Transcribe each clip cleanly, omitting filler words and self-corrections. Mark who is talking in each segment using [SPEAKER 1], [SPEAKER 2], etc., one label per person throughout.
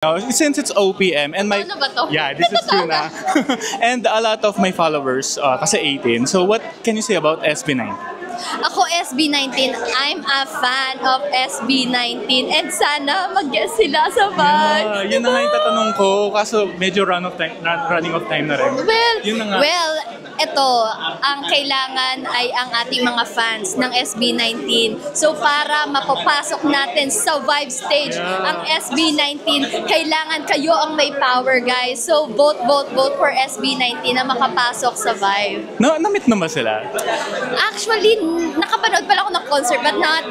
[SPEAKER 1] Since it's OPM and my
[SPEAKER 2] Ano ba to?
[SPEAKER 1] yeah, this is true na. And a lot of my followers kasi 18. So what can you say about SB9?
[SPEAKER 2] Ako SB19, I'm a fan of SB19 and sana mag-guest sila sa van.
[SPEAKER 1] Yun na nga yung tatanong ko kaso medyo running of time na rin. Yun na nga.
[SPEAKER 2] Well, ito, ang kailangan ay ang ating mga fans ng SB19. So para mapapasok natin sa Vibe Stage ang SB19, kailangan kayo ang may power, guys. So vote for SB19 na makapasok sa Vibe.
[SPEAKER 1] Na-meet na ba sila?
[SPEAKER 2] Actually, nakapanood pala ako ng concert but not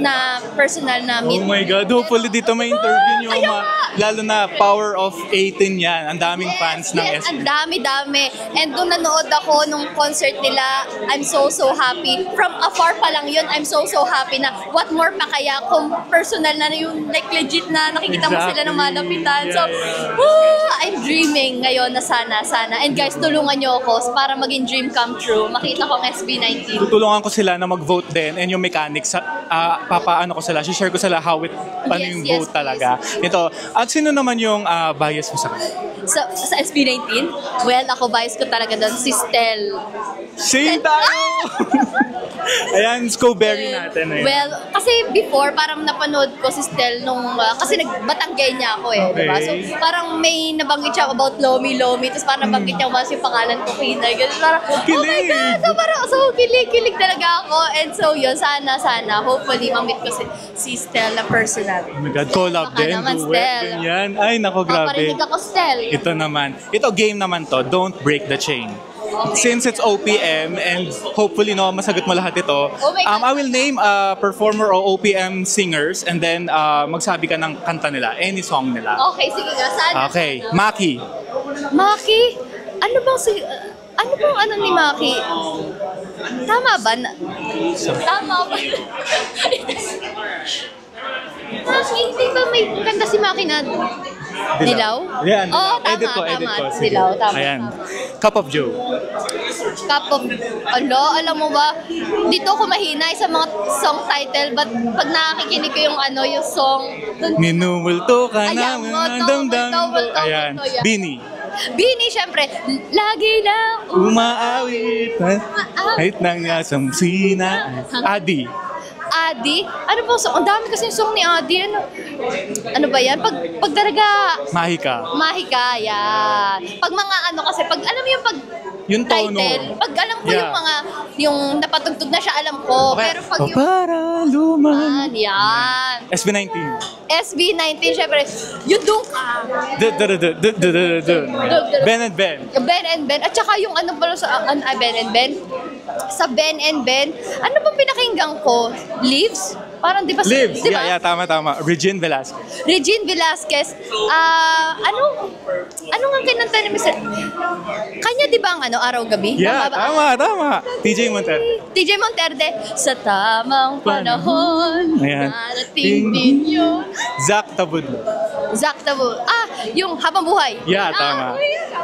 [SPEAKER 2] na personal na meet.
[SPEAKER 1] Oh my God, hopefully dito may interview nyo. Lalo na Power of 18 yan. Ang daming fans ng
[SPEAKER 2] Yes,
[SPEAKER 1] SB.
[SPEAKER 2] ang dami. And doon nanood ako nung concert nila, I'm so happy. From afar pa lang yun, I'm so happy na what more pa kaya kung personal na yung like legit na nakikita mo sila ng malapitan. So, I'm dreaming ngayon na sana. And guys, tulungan nyo ako para maging dream come true. Makita ko ang SB19.
[SPEAKER 1] Tutulungan ko sila na mag-vote din and yung mechanics, papaano ko sila, share ko sila how it, paano yung vote talaga. Ito, at sino naman yung bias mo sa kanila?
[SPEAKER 2] Sa SB19? Well, ako bias ko talaga doon, si Stel.
[SPEAKER 1] Same tayo! Ayan, Scoberry natin eh.
[SPEAKER 2] Well, kasi before, parang napanood ko si Stel nung, kasi nagbatanggay niya ako eh, diba? So, parang may nabanggit siya about Lomi, tapos parang nabanggit niya mas yung pangalan ko, Kinay. Parang, oh my God! So, parang, kilig talaga ako. And so, yun, sana, hopefully, mamit ko si Stel na personal.
[SPEAKER 1] Oh my God, collab din, duet, ganyan. Ay, nako, grabe.
[SPEAKER 2] Paparinig ako, Stel.
[SPEAKER 1] Ito naman. Ito, game naman to. Don't break the chain.
[SPEAKER 2] Okay.
[SPEAKER 1] Since it's OPM and hopefully masagot mo lahat ito, I will name a performer o OPM singers and then magsabi ka ng kanta nila, any song nila.
[SPEAKER 2] Okay, sige nga. Sana.
[SPEAKER 1] Okay, Maki.
[SPEAKER 2] Maki? Ano bang ni Maki? Tama ba? Tama ba? Maki, hindi ba may kanta si Maki na Dilaw?
[SPEAKER 1] Yan,
[SPEAKER 2] Oo,
[SPEAKER 1] edit ko.
[SPEAKER 2] Dilaw, tama.
[SPEAKER 1] Ayan. Cup of Joe.
[SPEAKER 2] Cup of... alam mo ba? Dito ako mahina sa mga song title but pag nakikinig ko yung yung song...
[SPEAKER 1] Minumulto ka
[SPEAKER 2] Ayan,
[SPEAKER 1] na damdam. Ayan. Bini.
[SPEAKER 2] Bini, syempre. Lagi na
[SPEAKER 1] Umaawit. Kahit nang nasa sina. Adi.
[SPEAKER 2] Adi? Ano po song? Ang dami kasi yung song ni Adi. Ano ba yan? Pag talaga... Mahika, yan. Pag mga kasi, pag alam mo
[SPEAKER 1] yung tono.
[SPEAKER 2] Title, pag alam ko yung napatugtog na siya, alam ko.
[SPEAKER 1] Okay.
[SPEAKER 2] Pero pag yung...
[SPEAKER 1] Para luman.
[SPEAKER 2] Yan.
[SPEAKER 1] SB19.
[SPEAKER 2] SB19, syempre, yung doon ka.
[SPEAKER 1] Ben and Ben.
[SPEAKER 2] Ben and Ben. At saka yung pala sa Ben and Ben. Sa Ben and Ben, ano bang pinakinggan ko? Leaves? Parang di ba?
[SPEAKER 1] Leaves.
[SPEAKER 2] Diba?
[SPEAKER 1] Yeah, tama. Regine Velasquez.
[SPEAKER 2] Regine Velasquez. Ano nga kinanta ni Mr. Kanya di ba ang Araw-Gabi?
[SPEAKER 1] Yeah, tama. TJ
[SPEAKER 2] Monterde. Sa tamang panahon.
[SPEAKER 1] Ayan.
[SPEAKER 2] Narating din yun.
[SPEAKER 1] Zach Tabud.
[SPEAKER 2] Yung Habang Buhay.
[SPEAKER 1] Yeah, tama.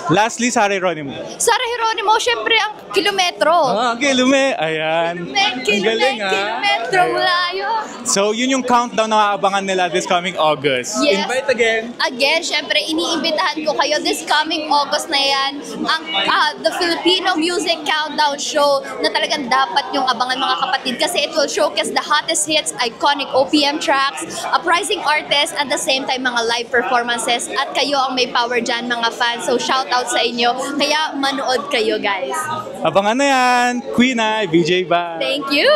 [SPEAKER 1] Lastly, Sara Geronimo.
[SPEAKER 2] Sara Geronimo, syempre ang Kilometro.
[SPEAKER 1] Kilume. Ayan. Ang galing
[SPEAKER 2] Kilometro malayo.
[SPEAKER 1] So, yun yung countdown na aabangan nila this coming August.
[SPEAKER 2] Yes.
[SPEAKER 1] Invite again.
[SPEAKER 2] Again, syempre, iniimbitahan ko kayo this coming August na yan, ang the Filipino Music Countdown Show na talagang dapat yung abangan mga kapatid kasi it will showcase the hottest hits, iconic OPM tracks, uprising artists, at the same time mga live performances at kayo ang may power dyan mga fans. So, shout out sa inyo. Kaya manood kayo, guys.
[SPEAKER 1] Abangan na yan. Queen VJ ba?
[SPEAKER 2] Thank you!